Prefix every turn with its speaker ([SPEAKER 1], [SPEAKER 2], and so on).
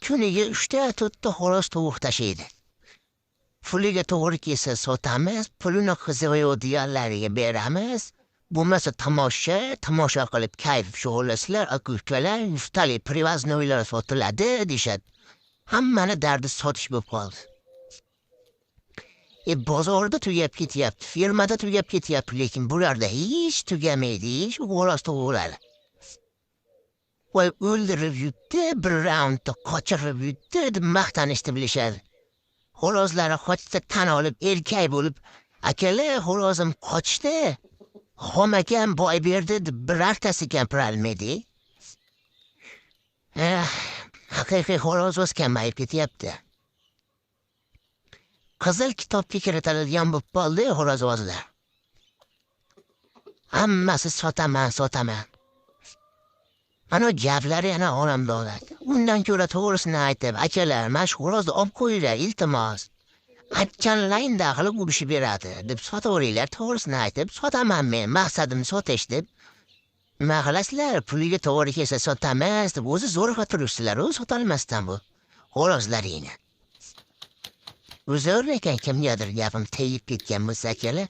[SPEAKER 1] kuniga 3 to'rtta xo'roz tovuq tashiydi. Puliga to'g'ri kelsa sotamiz, pulini qiziq diyorlariga beramiz. Bo'lmasa tomosha qilib kayf shug'ullasizlar, aka-ukalar, yuftali привозноylar sotiladi deyishadi. Hammani dardi sotish bo'lib qoldi. Bozorda tugab ketyapti, firmada tugab ketyapti, lekin bularda hech tugamaydi, hech xo'roz tovuqlar. Voy o'ldirib yutdi, bir raundda qochirib yutdi deb maqtanishni bilishadi. Xo'rozlari qochsa tan olib, erkak bo'lib, akalar xo'rozim qochdi, xo'makam boy berdi deb birortasi gapirolmaydi. Haqiqiy xo'roz o'z kamayib ketyapti. Qizil kitobga kiritiladigan bo'lib qoldi xo'rozvozlar. Hammasi sotaman. Ana gaplari yana onamda oladi. Undan ko'ra to'g'risini aytib, akalar, mana shu xo'rozni olib qo'yinglar, iltimos. Aytganlaring daxli urishib beradi deb sotaveringlar, to'g'risini aytib, sotaman men, maqsadim sotish deb. Nima qilasizlar, puliga to'g'ri kelsa sotamiz deb o'zi zo'rg'a turibsizlar, sotolmasdan bu xo'rozlaringni. Uzr ekan kimgadir gapim tegib ketgan bo'lsa akalar.